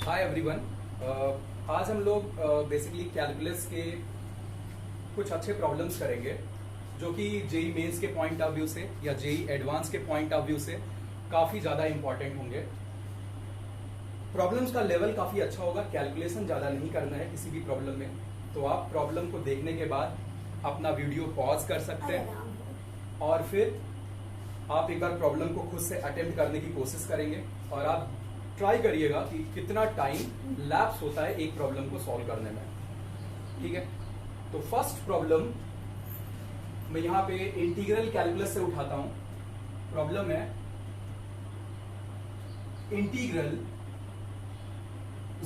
Hi everyone. आज हम लोग बेसिकली कैलकुलस के कुछ अच्छे प्रॉब्लम्स करेंगे जो कि जेई मेंस के पॉइंट ऑफ व्यू से या जेई एडवांस के पॉइंट ऑफ व्यू से काफ़ी ज़्यादा इंपॉर्टेंट होंगे। प्रॉब्लम्स का लेवल काफ़ी अच्छा होगा, कैलकुलेशन ज़्यादा नहीं करना है किसी भी प्रॉब्लम में। तो आप प्रॉब्लम को देखने के बाद अपना वीडियो पॉज कर सकते हैं और फिर आप एक बार प्रॉब्लम को खुद से अटेम्प्ट करने की कोशिश करेंगे और आप ट्राई करिएगा कि कितना टाइम लैप्स होता है एक प्रॉब्लम को सॉल्व करने में। ठीक है, तो फर्स्ट प्रॉब्लम मैं यहां पे इंटीग्रल कैलकुलस से उठाता हूं। प्रॉब्लम है integral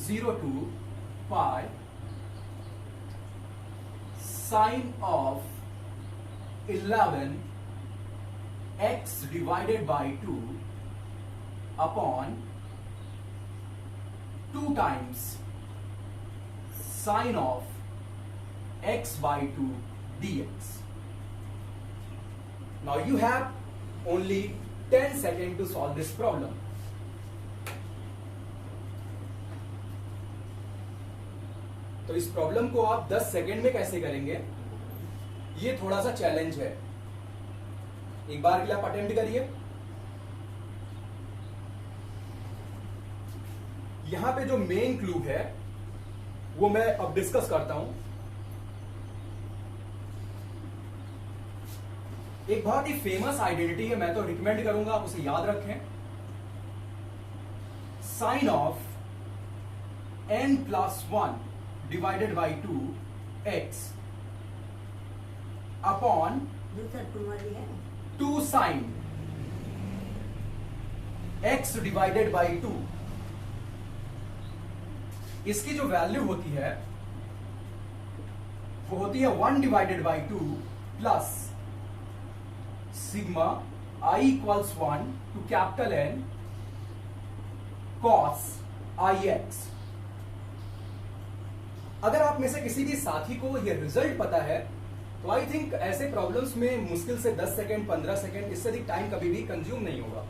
0 to pi sine of 11 x divided by 2 upon 2 times sine of x by 2 dx. Now you have only 10 seconds to solve this problem. तो इस प्रॉब्लम को आप 10 सेकेंड में कैसे करेंगे, ये थोड़ा सा चैलेंज है। एक बार के लिए आप अटेम्प्ट करिए। यहां पे जो मेन क्लू है वो मैं अब डिस्कस करता हूं। एक बहुत ही फेमस आइडेंटिटी है, मैं तो रिकमेंड करूंगा आप उसे याद रखें। Sine of n+1 divided by 2x upon 2 sine x divided by 2। इसकी जो वैल्यू होती है वो होती है 1 divided by 2 plus sigma i equals 1 to capital N cos ix। अगर आप में से किसी भी साथी को ये रिजल्ट पता है तो आई थिंक ऐसे प्रॉब्लम्स में मुश्किल से 10 सेकेंड 15 सेकेंड इससे अधिक टाइम कभी भी कंज्यूम नहीं होगा।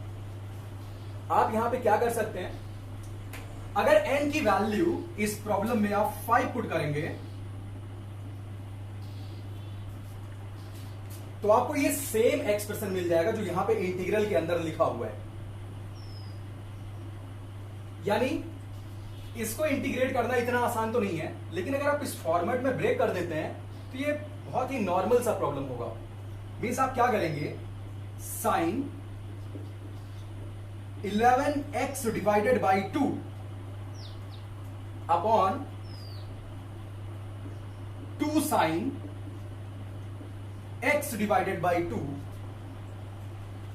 आप यहां पे क्या कर सकते हैं, अगर n की वैल्यू इस प्रॉब्लम में आप 5 पुट करेंगे तो आपको ये सेम एक्सप्रेशन मिल जाएगा जो यहां पे इंटीग्रल के अंदर लिखा हुआ है। यानी इसको इंटीग्रेट करना इतना आसान तो नहीं है, लेकिन अगर आप इस फॉर्मेट में ब्रेक कर देते हैं तो ये बहुत ही नॉर्मल सा प्रॉब्लम होगा। मीन्स आप क्या करेंगे, sine 11x divided by 2 upon 2 sine x divided by 2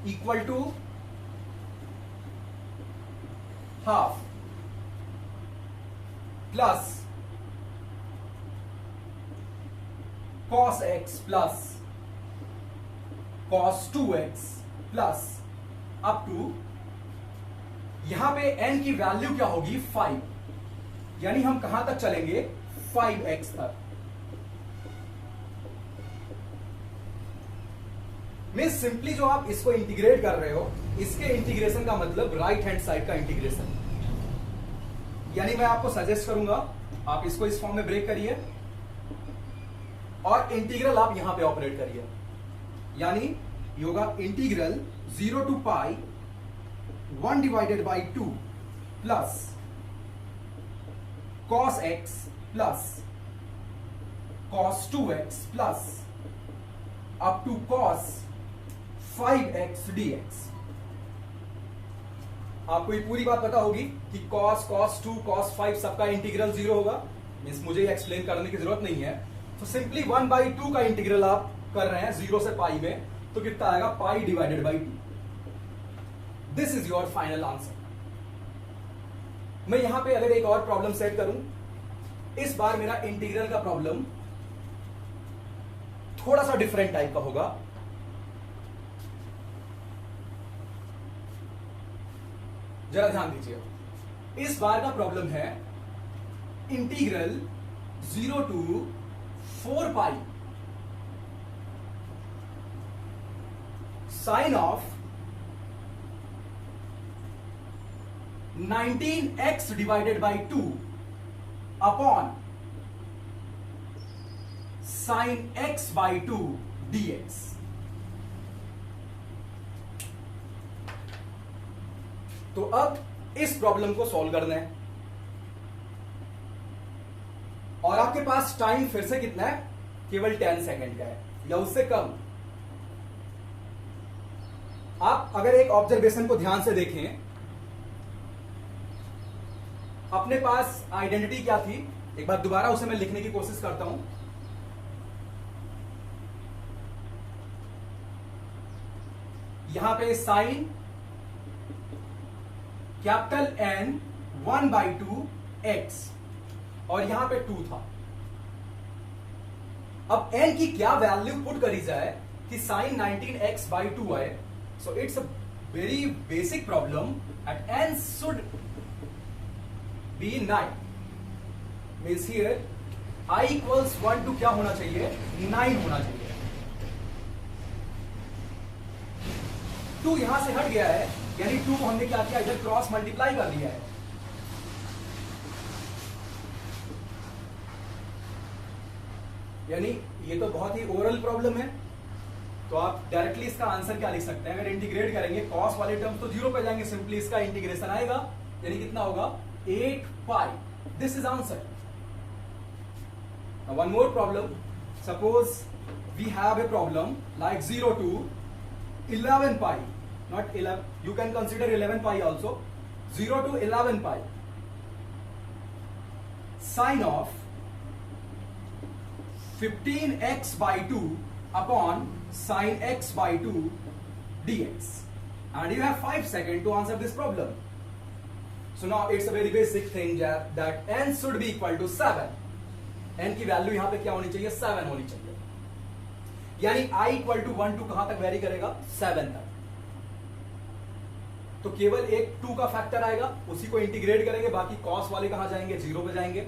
equal to half plus cos x plus cos 2x plus up to यहां पे n की वैल्यू क्या होगी 5, यानी हम कहां तक चलेंगे 5x तक। मीन्स सिंपली जो आप इसको इंटीग्रेट कर रहे हो, इसके इंटीग्रेशन का मतलब राइट हैंड साइड का इंटीग्रेशन। यानी मैं आपको सजेस्ट करूंगा आप इसको इस फॉर्म में ब्रेक करिए और इंटीग्रल आप यहां पे ऑपरेट करिए। यानी ये होगा integral 0 to pi 1 divided by 2 plus cos x plus cos 2x plus up to cos 5x dx। आपको ये पूरी बात पता होगी कि cos 2 cos 5 सबका इंटीग्रल 0 होगा। मीन्स मुझे ये एक्सप्लेन करने की जरूरत नहीं है। तो सिंपली 1/2 का इंटीग्रल आप कर रहे हैं 0 से पाई में, तो कितना आएगा पाई divided by 2। This is your final answer. मैं यहां पे अगर एक और प्रॉब्लम सेट करूं, इस बार मेरा इंटीग्रल का प्रॉब्लम थोड़ा सा डिफरेंट टाइप का होगा। जरा ध्यान दीजिए, इस बार का प्रॉब्लम है integral 0 to 4 pi sine of 19x divided by 2 upon sine x by 2 dx। तो अब इस प्रॉब्लम को सॉल्व करना है और आपके पास टाइम फिर से कितना है, केवल 10 सेकेंड का है या उससे कम। आप अगर एक ऑब्जर्वेशन को ध्यान से देखें, अपने पास आइडेंटिटी क्या थी, एक बार दोबारा उसे मैं लिखने की कोशिश करता हूं। यहां पे साइन कैपिटल N 1/2 x और यहां पे 2 था। अब n की क्या वैल्यू पुट करी जाए कि साइन 19x/2 आए। So it's a very basic problem at n should be 9 means here i equals 1 to क्या होना चाहिए, 9 होना चाहिए। 2 यहां से हट गया है, यानी 2 को हमने क्या किया, इधर क्रॉस मल्टीप्लाई कर दिया है। यानी ये तो बहुत ही ओरल प्रॉब्लम है, तो आप डायरेक्टली इसका आंसर क्या लिख सकते हैं, अगर इंटीग्रेट करेंगे कॉस वाले टर्म तो 0 पे जाएंगे, सिंपली इसका इंटीग्रेशन आएगा, यानी कितना होगा 8 pi. This is answer. One more problem, suppose we have a problem like 0 to 11 pi, not 11, you can consider 11 pi also, 0 to 11 pi sine of 15x by 2 upon sine x by 2 dx, and you have 5 seconds to answer this problem. So now it's a very basic thing that n should be equal to 7. n की value यहां पे क्या होनी चाहिए, 7 होनी चाहिए, यानी i equal to 1 to कहां तक वेरी करेगा, 7 तक। तो केवल एक 2 का फैक्टर आएगा, उसी को इंटीग्रेट करेंगे, बाकी कॉस वाले कहां जाएंगे, 0 पे जाएंगे।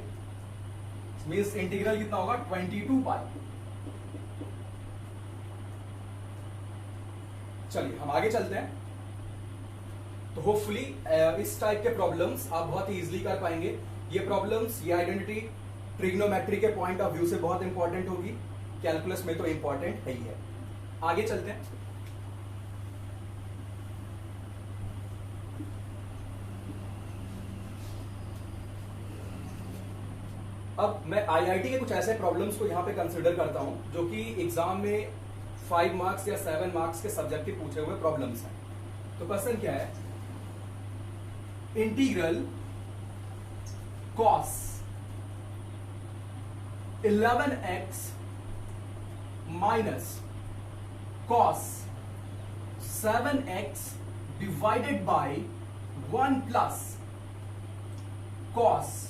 मींस इंटीग्रल कितना होगा, 22 पाई। चलिए हम आगे चलते हैं। तो होपफुली इस टाइप के प्रॉब्लम्स आप बहुत ही इजीली कर पाएंगे। ये प्रॉब्लम्स, ये आइडेंटिटी ट्रिग्नोमेट्री के पॉइंट ऑफ व्यू से बहुत इंपॉर्टेंट होगी, कैलकुलस में तो इंपॉर्टेंट है ही है। आगे चलते हैं। अब मैं आईआईटी के कुछ ऐसे प्रॉब्लम्स को यहां पे कंसीडर करता हूं जो कि एग्जाम में 5 मार्क्स या 7 मार्क्स के सब्जेक्टिव पूछे हुए प्रॉब्लम्स हैं। तो क्वेश्चन क्या है, integral cos 11x minus cos 7x divided by 1 plus cos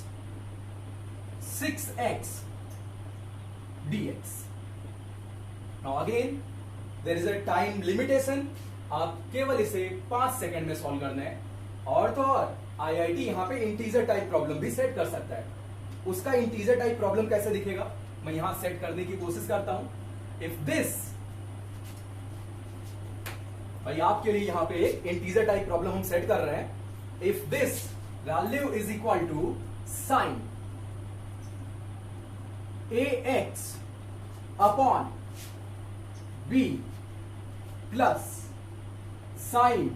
6x dx. Now again there is a time limitation, आप केवल इसे 5 सेकेंड में सॉल्व करना है। और तो और आईआईटी यहां पे इंटीजर टाइप प्रॉब्लम भी सेट कर सकता है। उसका इंटीजर टाइप प्रॉब्लम कैसे दिखेगा, मैं यहां सेट करने की कोशिश करता हूं। इफ दिस, भाई आपके लिए यहां पे एक इंटीजर टाइप प्रॉब्लम हम सेट कर रहे हैं। If this value is equal to sine ax upon b plus sine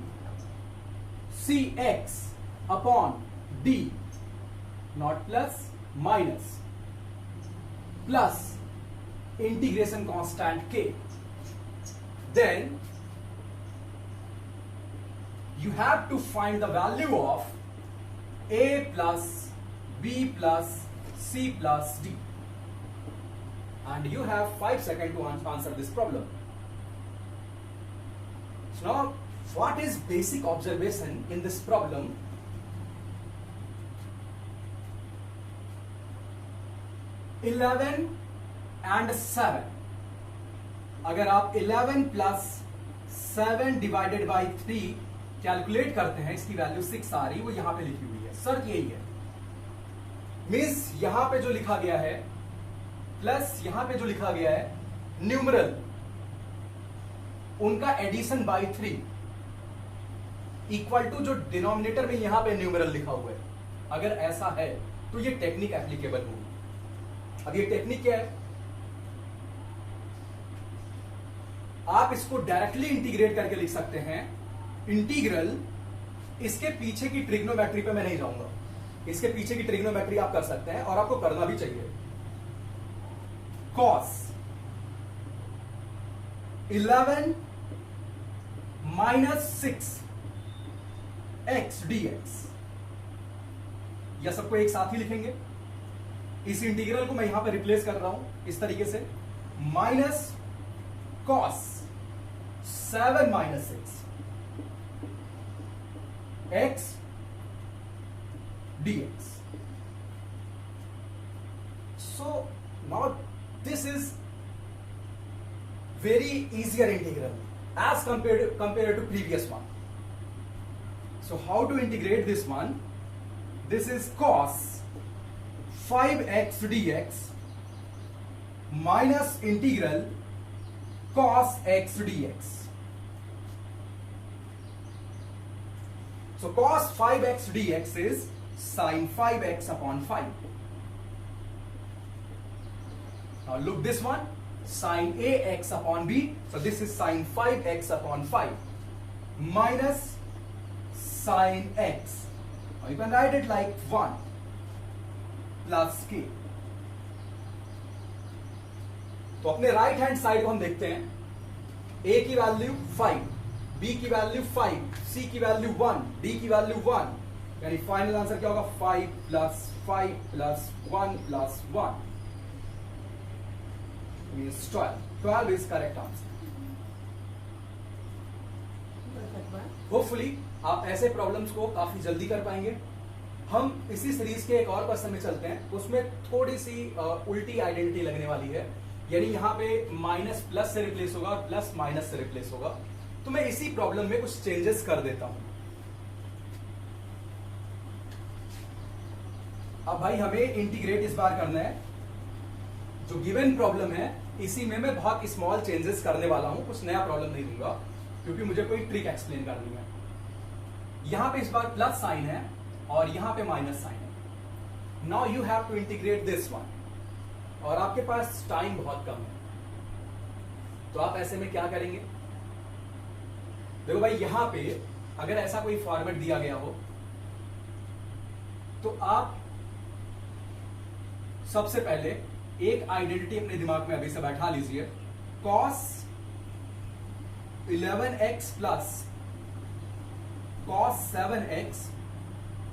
cx upon d, not plus minus, plus integration constant k, then you have to find the value of a plus b plus c plus d, and you have 5 seconds to answer this problem. So now what is basic observation in this problem? (11 and 7), अगर आप 11 plus 7 divided by 3 calculate करते हैं, इसकी value 6 आ रही, वो यहां पे लिखी हुई है। शर्त यही है, मीन्स यहां पे जो लिखा गया है प्लस यहां पे जो लिखा गया है न्यूमरल, उनका एडिशन बाई 3, इक्वल टू जो डिनोमिनेटर में यहां पे न्यूमेरल लिखा हुआ है, अगर ऐसा है तो ये टेक्निक एप्लीकेबल होगी। अब ये टेक्निक क्या है, आप इसको डायरेक्टली इंटीग्रेट करके लिख सकते हैं। इंटीग्रल, इसके पीछे की ट्रिग्नोमेट्री पे मैं नहीं जाऊंगा, इसके पीछे की ट्रिग्नोमेट्री आप कर सकते हैं और आपको करना भी चाहिए। cos 11 माइनस 6 x dx, या सबको एक साथ ही लिखेंगे। इस इंटीग्रल को मैं यहां पर रिप्लेस कर रहा हूं इस तरीके से, minus cos 7 minus 6 x dx. So now this is very easier integral as compared to previous one. So how to integrate this one? This is cos 5x dx minus integral cos x dx. So cos 5x dx is sin 5x upon 5. Now look this one, sin ax upon b. So this is sin 5x upon 5 minus sin x. Now you can write it like 1 plus k. तो अपने right hand side को हम देखते हैं। a की value 5, b की value 5, c की value 1, d की वैल्यू 1, यानी फाइनल आंसर क्या होगा 5 plus 5 plus 1 plus 1 means 12. 12 is correct answer. Hopefully आप ऐसे प्रॉब्लम्स को काफी जल्दी कर पाएंगे। हम इसी सीरीज के एक और क्वेश्चन में चलते हैं, उसमें थोड़ी सी उल्टी आइडेंटिटी लगने वाली है, यानी यहां पे माइनस प्लस से रिप्लेस होगा और प्लस माइनस से रिप्लेस होगा। तो मैं इसी प्रॉब्लम में कुछ चेंजेस कर देता हूं। अब भाई हमें इंटीग्रेट इस बार करना है। जो गिवन प्रॉब्लम है इसी में मैं बहुत स्मॉल चेंजेस करने वाला हूं, कुछ नया प्रॉब्लम नहीं दूंगा क्योंकि मुझे कोई ट्रिक एक्सप्लेन करनी है। यहां पे इस बार प्लस साइन है और यहां पे माइनस साइन है। Now you have to integrate this one, और आपके पास टाइम बहुत कम है। तो आप ऐसे में क्या करेंगे, देखो भाई यहां पे अगर ऐसा कोई फॉर्मेट दिया गया हो तो आप सबसे पहले एक आइडेंटिटी अपने दिमाग में अभी से बैठा लीजिए। cos 11x plus cos 7x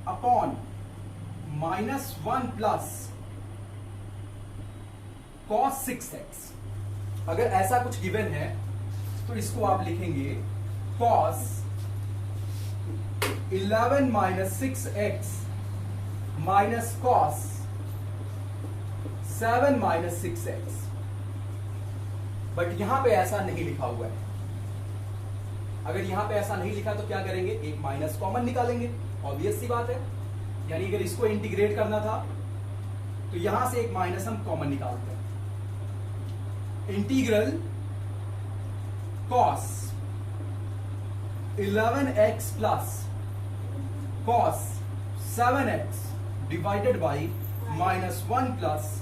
upon minus 1 plus cos 6x। अगर ऐसा कुछ गिवन है तो इसको आप लिखेंगे cos 11 minus 6x minus cos 7 minus 6x। But यहां पे ऐसा नहीं लिखा हुआ है। अगर यहां पे ऐसा नहीं लिखा तो क्या करेंगे, एक माइनस कॉमन निकालेंगे, ऑब्वियस सी बात है। यानी अगर इसको इंटीग्रेट करना था तो यहां से एक माइनस हम कॉमन निकालते हैं। Integral cos 11x plus cos 7x divided by minus 1 plus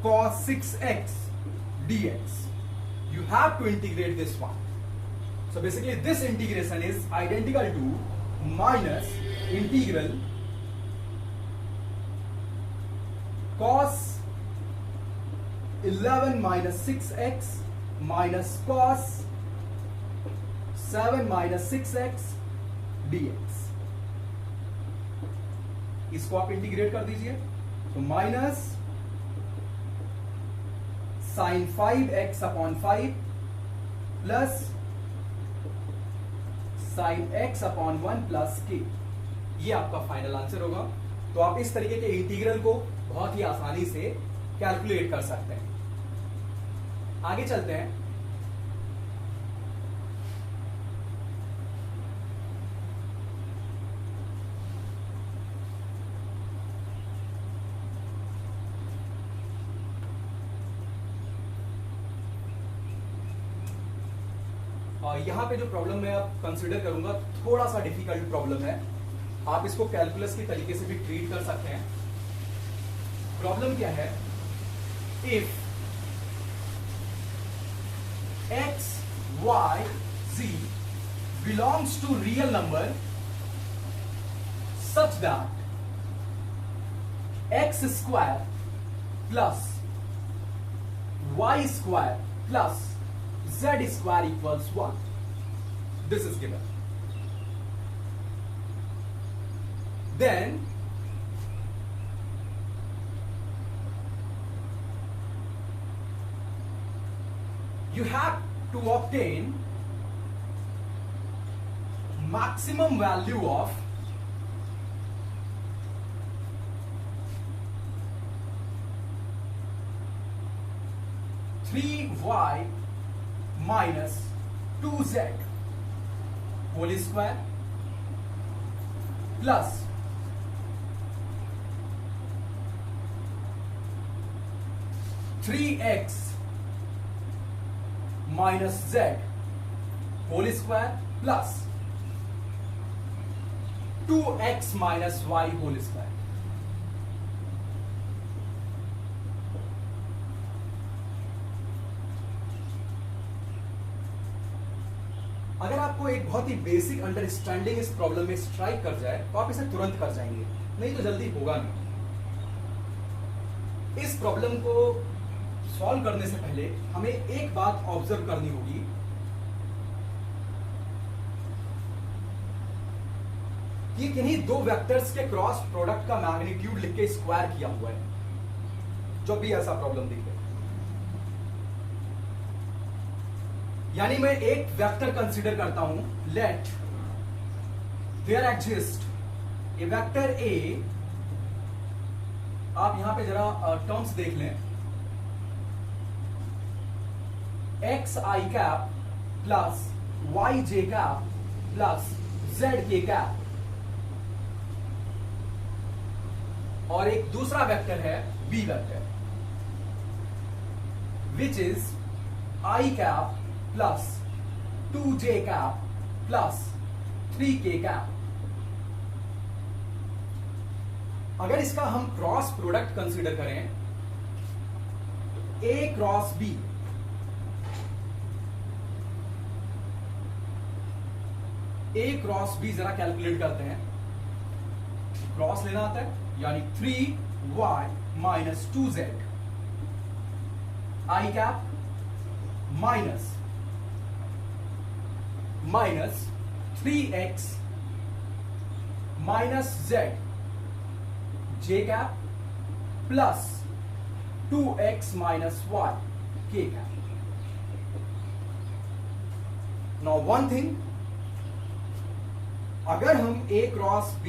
cos 6x dx. You have to integrate this one. So basically this integration is identical to minus integral cos 11 minus 6x minus cos 7 minus 6x dx. इसको आप integrate कर दीजिए तो minus sine 5x upon 5 plus sine x upon 1 plus k, ये आपका final answer होगा। तो आप इस तरीके के इंटीग्रल को बहुत ही आसानी से कैलकुलेट कर सकते हैं। आगे चलते हैं। यहाँ पे जो प्रॉब्लम मैं अब कंसिडर करूंगा थोड़ा सा डिफिकल्ट प्रॉब्लम है, आप इसको कैलकुलस के तरीके से भी ट्रीट कर सकते हैं। प्रॉब्लम क्या है, if x y z belongs to real number such that x square plus y square plus z square equals 1. This is given. Then you have to obtain maximum value of y minus 2z whole square plus 3x minus z whole square plus 2x minus y whole square. अगर आपको एक बहुत ही basic understanding इस problem में strike कर जाए तो आप इसे तुरंत कर जाएंगे, नहीं तो जल्दी होगा नहीं। इस प्रॉब्लम को सॉल्व करने से पहले हमें एक बात ऑब्जर्व करनी होगी, कि किन्हीं दो वेक्टर्स के क्रॉस प्रोडक्ट का मैग्नीट्यूड लिख के स्क्वायर किया हुआ है। जब भी ऐसा प्रॉब्लम दिखे, यानी मैं एक वेक्टर कंसीडर करता हूं, let there exist a vector a, आप यहां पे जरा टर्म्स देख लें, x i cap plus y j cap plus z k cap, और एक दूसरा वेक्टर है b vector which is i cap plus 2j cap plus 3k cap. अगर इसका हम क्रॉस प्रोडक्ट कंसीडर करें, a cross b, a cross b जरा calculate करते हैं। क्रॉस लेना आता है, यानी 3y माइनस 2z आई cap minus 3x minus z j cap plus 2x minus y k cap. Now one thing, अगर हम a क्रॉस b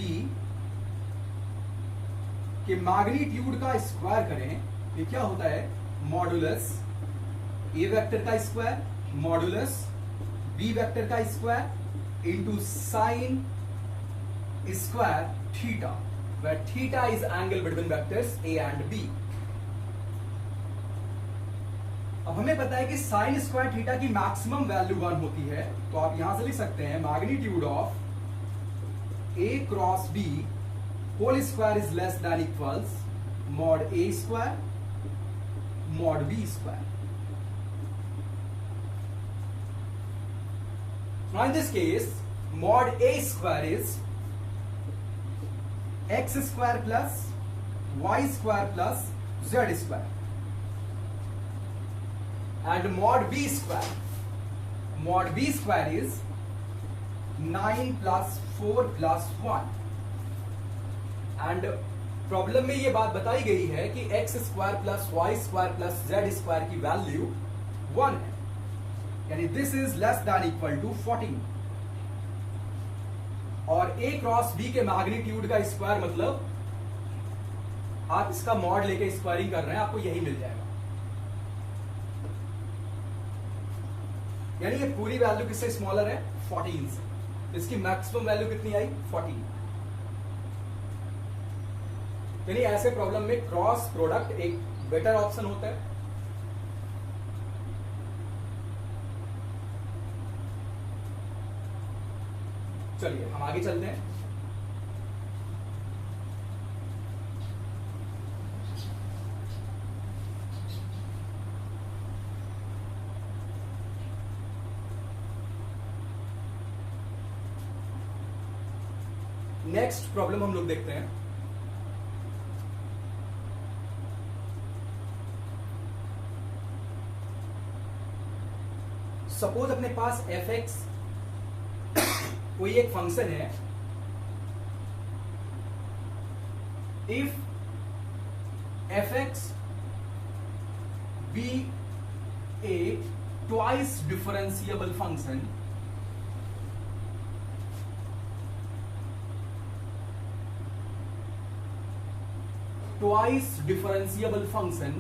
के मैग्नीट्यूड का स्क्वायर करें, ये क्या होता है, मॉडुलस ए वेक्टर का स्क्वायर मॉडुलस बी वेक्टर का square into sine square theta, where theta is angle between vectors A and B. अब हमें पता है कि साइन स्क्वायर थीटा की मैक्सिमम वैल्यू 1 होती है, तो आप यहां से लिख सकते हैं magnitude of a cross b whole square is less than equals mod a square mod b square. Now in this case, mod a square is x square plus y square plus z square, and mod b square is 9 plus 4 plus 1, and problem में ये बात बताई गई है कि x square plus y square plus z square की value 1 है, यानी this is less than equal to 14, और a क्रॉस b के मैग्नीट्यूड का स्क्वायर मतलब आप इसका मॉड लेके स्क्वायरिंग कर रहे हैं, आपको यही मिल जाएगा। यानी ये पूरी वैल्यू किससे स्मॉलर है, 14 से। इसकी मैक्सिमम वैल्यू कितनी आई, 14। यानी ऐसे प्रॉब्लम में क्रॉस प्रोडक्ट एक बेटर ऑप्शन होता है। चलिए हम आगे चलते हैं। नेक्स्ट प्रॉब्लम हम लोग देखते हैं। सपोज अपने पास एफ एक्स कोई एक फंक्शन है, if f x be a twice differentiable function, twice differentiable function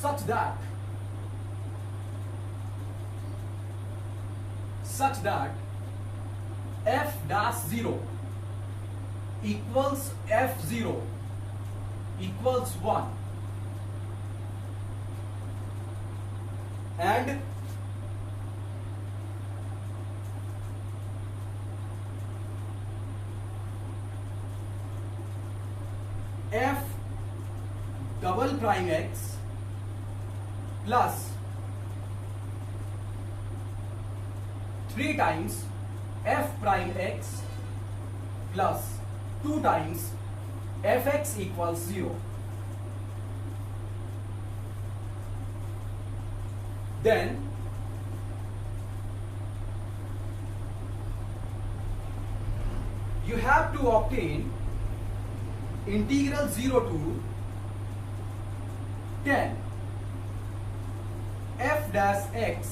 such that f dash 0 equals f0 equals 1 and f double prime x plus 3 times f prime x plus 2 times fx equals 0. Then you have to obtain integral 0 to 10 f dash x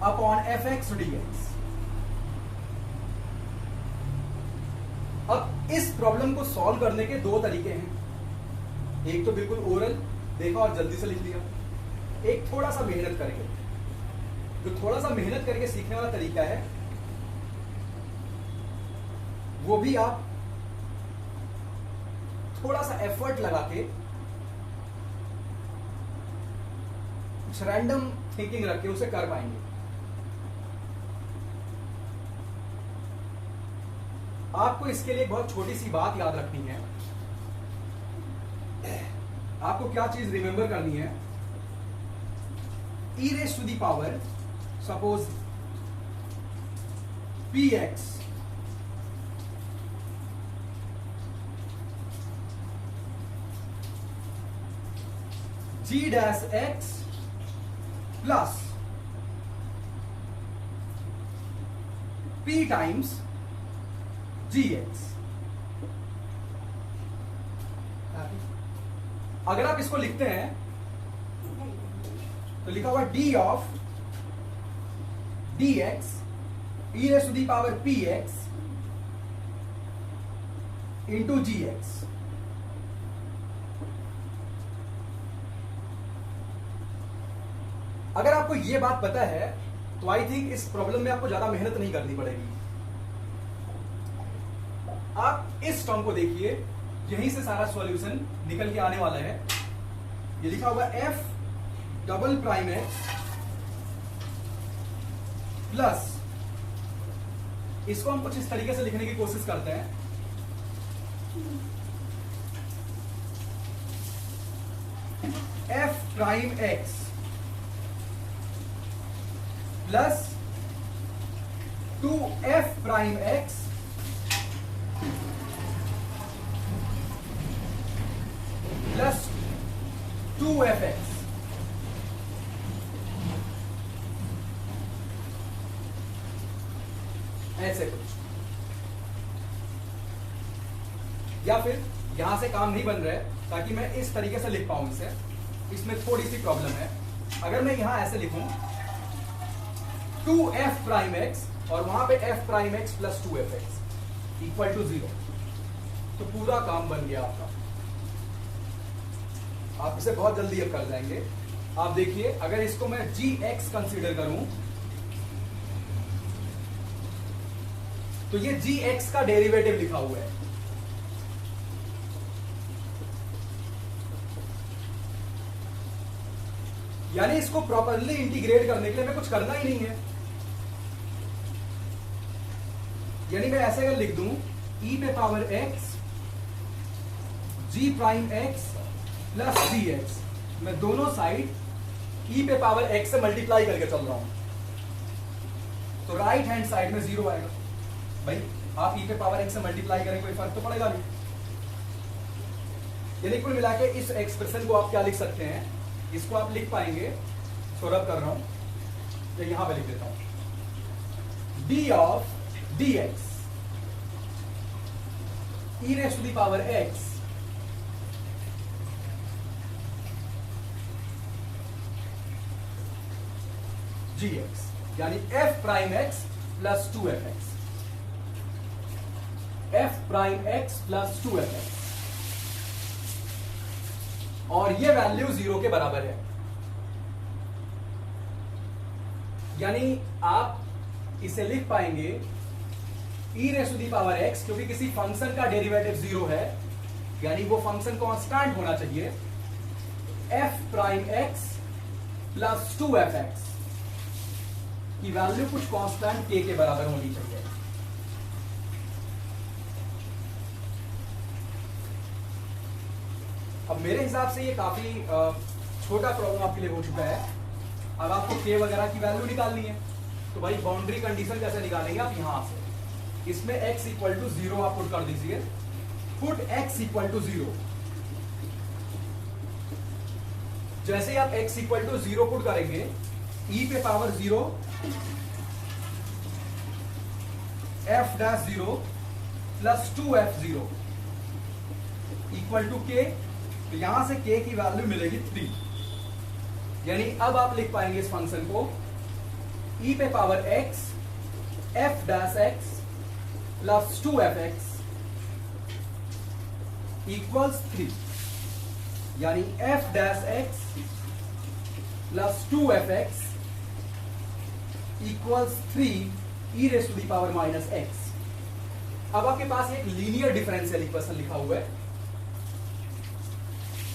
upon fx dx. अब इस problem को solve करने के दो तरीके हैं। एक तो बिल्कुल ओरल देखा और जल्दी से लिख लिया, एक थोड़ा सा मेहनत करके। जो थोड़ा सा मेहनत करके सीखने वाला तरीका है वो भी आप थोड़ा सा एफर्ट लगा के कुछ रैंडम थिंकिंग रख के उसे कर पाएंगे। आपको इसके लिए बहुत छोटी सी बात याद रखनी है। आपको क्या चीज रिमेंबर करनी है, e raise to the power suppose px g dash x plus p times gx। अगर आप इसको लिखते हैं तो लिखा हुआ d of dx e raise to the power px into gx। अगर आपको ये बात पता है तो आई थिंक इस प्रॉब्लम में आपको ज्यादा मेहनत नहीं करनी पड़ेगी। आप इस टर्म को देखिए, यहीं से सारा सॉल्यूशन निकल के आने वाला है। ये लिखा हुआ f double prime x plus, इसको हम कुछ इस तरीके से लिखने की कोशिश करते हैं, f prime x plus 2f prime x plus 2fx। ऐसे कुछ, या फिर यहां से काम नहीं बन रहा है ताकि मैं इस तरीके से लिख पाऊं इसे, इसमें थोड़ी सी प्रॉब्लम है। अगर मैं यहां ऐसे लिखूं 2f प्राइम एक्स और वहां पे f prime x plus 2fx equal to 0, तो पूरा काम बन गया आपका। आप इसे बहुत जल्दी अब कर जाएंगे। आप देखिए, अगर इसको मैं gx कंसीडर करूं तो ये gx का डेरिवेटिव लिखा हुआ है। यानी इसको प्रॉपरली इंटीग्रेट करने के लिए हमें कुछ करना ही नहीं है। यानी मैं ऐसे अगर लिख दूं e पे power x g prime x plus dx, मैं दोनों साइड e पे पावर x से मल्टीप्लाई करके चल रहा हूं, तो राइट हैंड साइड में 0 आएगा। भाई आप e पे पावर x से मल्टीप्लाई करें कोई फर्क तो पड़ेगा नहीं। यानी कुल मिला के इस एक्सप्रेशन को आप क्या लिख सकते हैं, इसको आप लिख पाएंगे, रब कर रहा हूं तो यहां पे लिख देता हूं d of dx e raise to the power x gx, यानी f prime x plus 2fx, f prime x plus 2fx, और ये वैल्यू 0 के बराबर है। यानी आप इसे लिख पाएंगे e raise to the power x, क्योंकि किसी फंक्शन का डेरिवेटिव 0 है, यानी वो फंक्शन कांस्टेंट होना चाहिए, f prime x plus 2fx की वैल्यू कुछ कांस्टेंट k के बराबर होनी चाहिए। अब मेरे हिसाब से ये काफी छोटा प्रॉब्लम आपके लिए हो चुका है। अब आपको k वगैरह की वैल्यू निकालनी है, तो भाई बाउंड्री कंडीशन कैसे निकालेंगे आप, यहां से इसमें x इक्वल टू 0 आप पुट कर दीजिए, पुट x इक्वल टू 0। जैसे ही आप x इक्वल टू 0 पुट करेंगे, e पे power 0 f dash 0 plus 2f0 equal to k, तो यहां से k की वैल्यू मिलेगी 3। यानी अब आप लिख पाएंगे इस फंक्शन को e पे power x f dash x plus 2fx equals 3, यानी f dash x plus 2fx equals 3 e raise to the power minus x। अब आपके पास एक लीनियर डिफरेंशियल इक्वेशन लिखा हुआ है,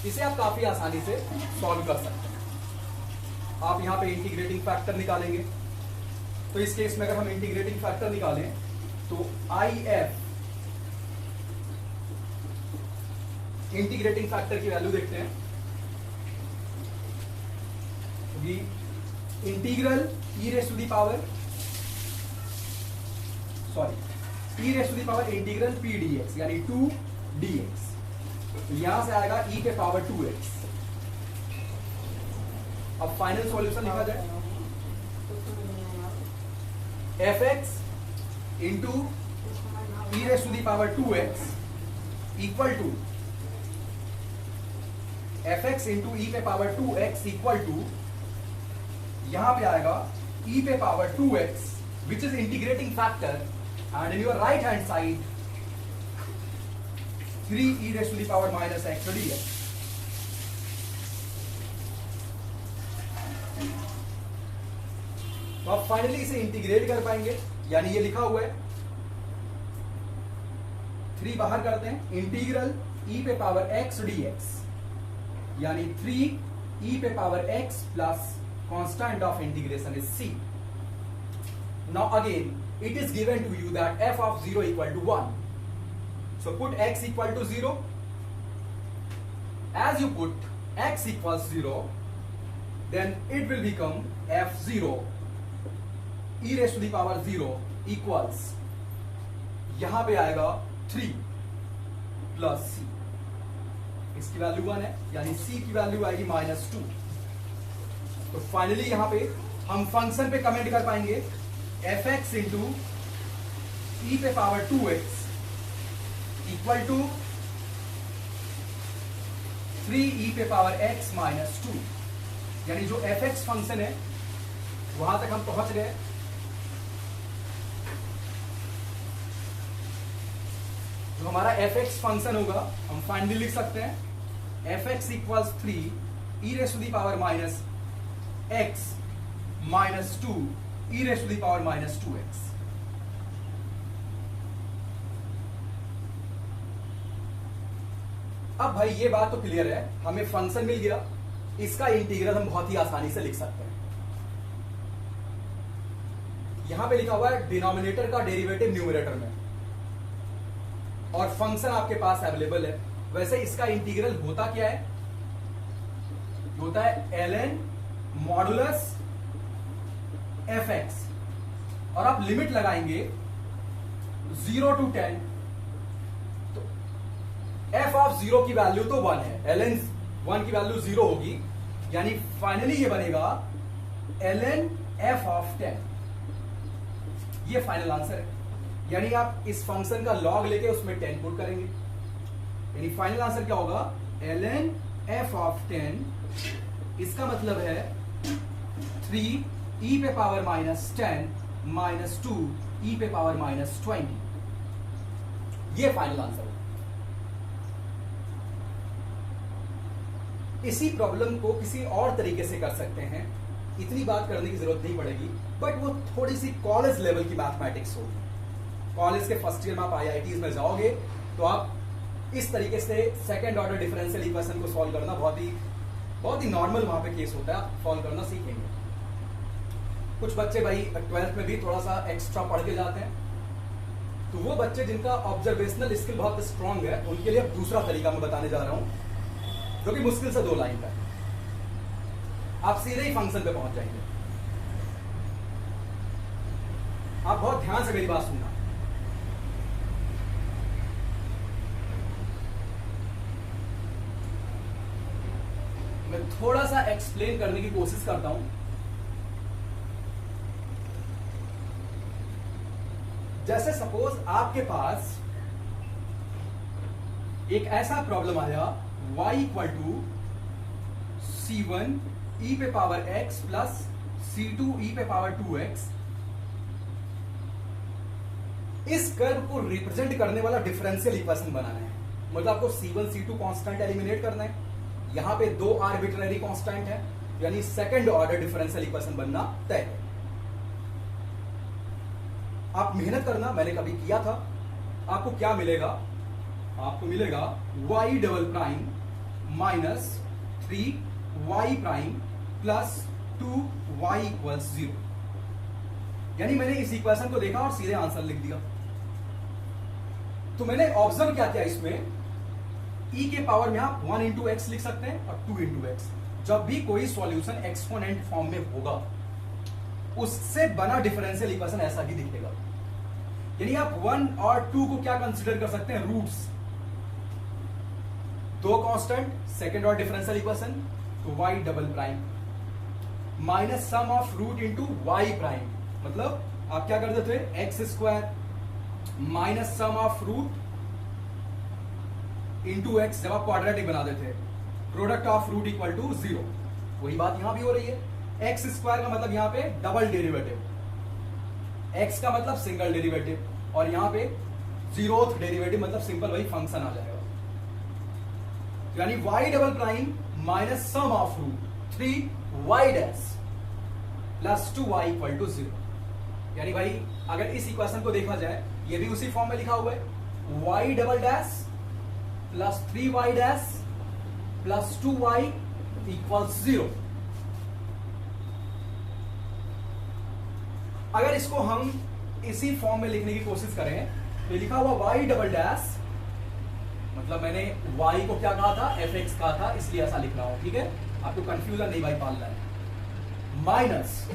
इसे आप काफी आसानी से सॉल्व कर सकते हैं। आप यहां पे इंटीग्रेटिंग फैक्टर निकालेंगे, तो इस केस में अगर हम इंटीग्रेटिंग फैक्टर निकालें तो IF, इंटीग्रेटिंग फैक्टर की वैल्यू देखते हैं, integral e raise to the power e raise to the power integral p dx, यानी 2 dx, तो यहां से आएगा e पे पावर 2x। अब फाइनल सॉल्यूशन लिखा जाए, fx into e raise to the power 2x equal to fx into e पे पावर 2x इक्वल टू, यहां पे आएगा e पे power 2x which is integrating factor, and in your right hand side 3 e raise to the power minus x dx। तो आप finally इसे integrate कर पाएंगे, यानी ये लिखा हुआ है, 3 बाहर करते हैं, इंटीग्रल e पे पावर x dx, यानी 3 e पे power x plus constant of integration is c। Now again it is given to you that f of 0 equal to 1. So put x equal to 0. As you put x equals 0, then it will become f0 e raised to the power 0 equals, यहां पे आएगा 3 plus c, इसकी value 1 है, यानी c की value आएगी -2। तो finally यहां पे हम फंक्शन पे कमेंट कर पाएंगे fx इंटू e पे power 2x equal to 3 e पे पावर x -2, यानी जो fx फंक्शन है वहां तक हम पहुंच गए। जो हमारा fx फंक्शन होगा हम फाइनली लिख सकते हैं fx equals 3 e raise to the power -x -2 e raise to the power -2x। अब भाई ये बात तो क्लियर है, हमें फंक्शन मिल गया, इसका इंटीग्रल हम बहुत ही आसानी से लिख सकते हैं। यहां पे लिखा हुआ है डिनोमिनेटर का डेरिवेटिव न्यूमरेटर में, और फंक्शन आपके पास अवेलेबल है। वैसे इसका इंटीग्रल होता क्या है? होता है ln मॉडुलस fx, और आप लिमिट लगाएंगे 0 to 10, तो f ऑफ 0 की वैल्यू तो 1 है, ln 1 की वैल्यू 0 होगी, यानी फाइनली ये बनेगा ln f ऑफ 10। ये फाइनल आंसर है, यानी आप इस फंक्शन का लॉग लेके उसमें 10 पुट करेंगे, यानी फाइनल आंसर क्या होगा? ln f ऑफ 10, इसका मतलब है 3 e पे पावर -10 -2 e पे पावर -20। ये फाइनल आंसर है। इसी प्रॉब्लम को किसी और तरीके से कर सकते हैं, इतनी बात करने की जरूरत नहीं पड़ेगी, बट वो थोड़ी सी कॉलेज लेवल की मैथमेटिक्स होगी। कॉलेज के फर्स्ट ईयर में आप IITs में जाओगे तो आप इस तरीके से सेकंड ऑर्डर डिफरेंशियल इक्वेशन को सॉल्व करना बहुत ही नॉर्मल वहां पे केस होता है, आप सॉल्व करना सीखेंगे। कुछ बच्चे भाई 12th में भी थोड़ा सा एक्स्ट्रा पढ़ के जाते हैं, तो वो बच्चे जिनका ऑब्जर्वेशनल स्किल बहुत स्ट्रांग है, उनके लिए अब दूसरा तरीका मैं बताने जा रहा हूं, जो कि मुश्किल से 2 लाइन का है। आप सीधे ही फंक्शन पे पहुंच जाएंगे। आप बहुत ध्यान से मेरी बात सुनना। मैं थोड़ा सा एक्सप्लेन करने की कोशिश करता हूं। जैसे सपोज आपके पास एक ऐसा प्रॉब्लम आया, y equal to c1 e पे power x plus c2 e पे पावर 2x। इस कर्व को रिप्रेजेंट करने वाला डिफरेंशियल इक्वेशन बनाना है, मतलब आपको c1 c2 कांस्टेंट एलिमिनेट करना है। यहां पे 2 आर्बिट्ररी कांस्टेंट है, यानी सेकंड ऑर्डर डिफरेंशियल इक्वेशन बनना तय है। आप मेहनत करना, मैंने कभी किया था। आपको क्या मिलेगा? आपको मिलेगा y double prime minus 3y prime plus 2y equals 0। यानी मैंने इस इक्वेशन को देखा और सीधे आंसर लिख दिया। तो मैंने ऑब्जर्व क्या किया इसमें, e के पावर में आप 1 इंटू एक्स लिख सकते हैं और 2 इंटू एक्स। जब भी कोई सॉल्यूशन एक्सपोनेंट फॉर्म में होगा, उससे बना डिफरेंशियल इक्वेशन ऐसा ही दिखेगा। यानी आप 1 और 2 को क्या कंसीडर कर सकते हैं? Roots. 2 constant, second order differential equation, तो y double prime minus sum of root into y prime, मतलब आप क्या कर देते थे? X square minus sum of root into X, जब आप क्वाड्रेटिक बना देते, product of root equal to 0। वही बात यहां भी हो रही है। एक्स स्क्वायर का मतलब यहां पे डबल डेरिवेटिव, एक्स का मतलब सिंगल डेरिवेटिव, और यहां पे 0th डेरिवेटिव, मतलब सिंपल वही फंक्शन आ जाएगा। यानी y double prime minus sum of root 3y dash plus 2y equal to 0। यानी भाई अगर इस इक्वेशन को देखा जाए, ये भी उसी फॉर्म में लिखा हुआ है, y double dash plus 3y dash plus 2y equal 0। अगर इसको हम इसी फॉर्म में लिखने की कोशिश करें, तो लिखा हुआ y डबल डैश, मतलब मैंने y को क्या कहा था? fx कहा था, इसलिए ऐसा लिख रहा हूं, ठीक है? आपको कंफ्यूजन नहीं भाई पालना है। माइनस,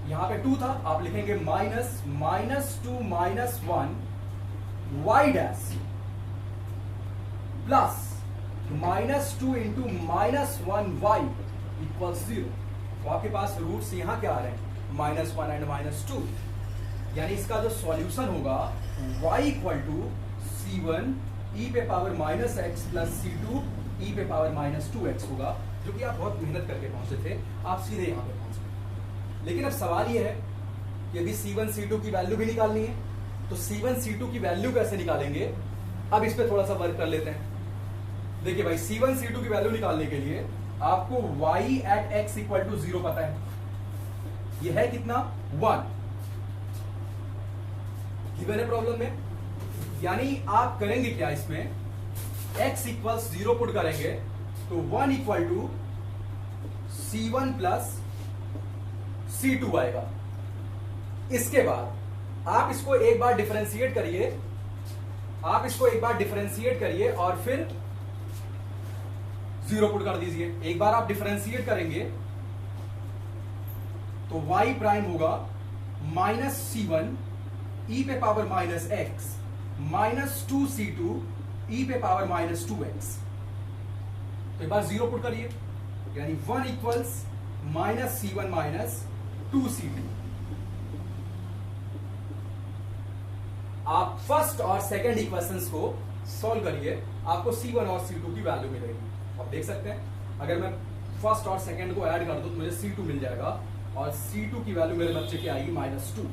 यहां पे 2 था, आप लिखेंगे minus -2 minus 1 y dash plus -2 into -1 y equal 0। तो आपके पास रूट्स यहां क्या आ रहे हैं? -1 एंड -2। यानी इसका जो सॉल्यूशन होगा y equal to c1 e पे power -x plus c2 e पे पावर -2x होगा, जो कि आप बहुत मेहनत करके पहुंचे थे, आप सीधे यहां पे पहुंच गए। लेकिन अब सवाल यह है कि अभी c1 c2 की वैल्यू भी निकालनी है, तो c1 c2 की वैल्यू कैसे निकालेंगे? अब इस पे थोड़ा सा वर्क कर लेते हैं। देखिए भाई, c1 c2 की वैल्यू निकालने के लिए आपको y at x equal to 0 पता है, ये है कितना? 1 गिवन है प्रॉब्लम में। यानी आप करेंगे क्या? इसमें x इक्वल्स 0 पुट करेंगे तो 1 equal to C1 plus C2 आएगा। इसके बाद आप इसको एक बार डिफरेंशिएट करिए, और फिर 0 पुट कर दीजिए। एक बार आप डिफरेंशिएट करेंगे तो y प्राइम होगा -C1 e पे पावर -x -2C2 e पे पावर -2x। तो एक बार 0 पुट करिए, यानी 1 इक्वल्स -C1 -2C2। आप फर्स्ट और सेकंड इक्वेशंस को सॉल्व करिए, आपको C1 और C2 की वैल्यू मिलेगी। आप देख सकते हैं, अगर मैं फर्स्ट और सेकंड को ऐड कर दूं तो मुझे C2 मिल जाएगा, और C2 की वैल्यू मेरे बच्चे की आएगी -2,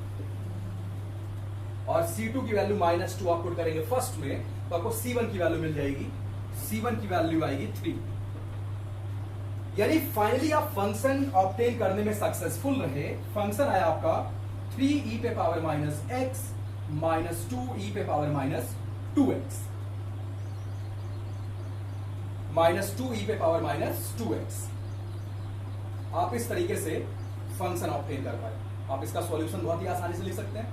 और C2 की वैल्यू -2 आप पुट करेंगे फर्स्ट में तो आपको C1 की वैल्यू मिल जाएगी। C1 की वैल्यू आएगी 3। यानी फाइनली आप फंक्शन ऑब्टेन करने में सक्सेसफुल रहे। फंक्शन आया आपका 3e पे पावर -x -2e पे पावर -2x, -2e पे पावर -2x। आप इस तरीके से फंक्शन ऑब्टेन कर पाए। आप इसका सॉल्यूशन बहुत ही आसानी से लिख सकते हैं।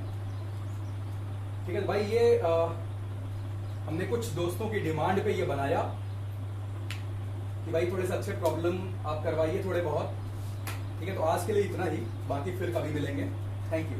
ठीक है भाई, ये हमने कुछ दोस्तों की डिमांड पे ये बनाया कि भाई थोड़े से अच्छे प्रॉब्लम आप करवाइए थोड़े बहुत। ठीक है, तो आज के लिए इतना ही, बाकी फिर कभी मिलेंगे। Thank you.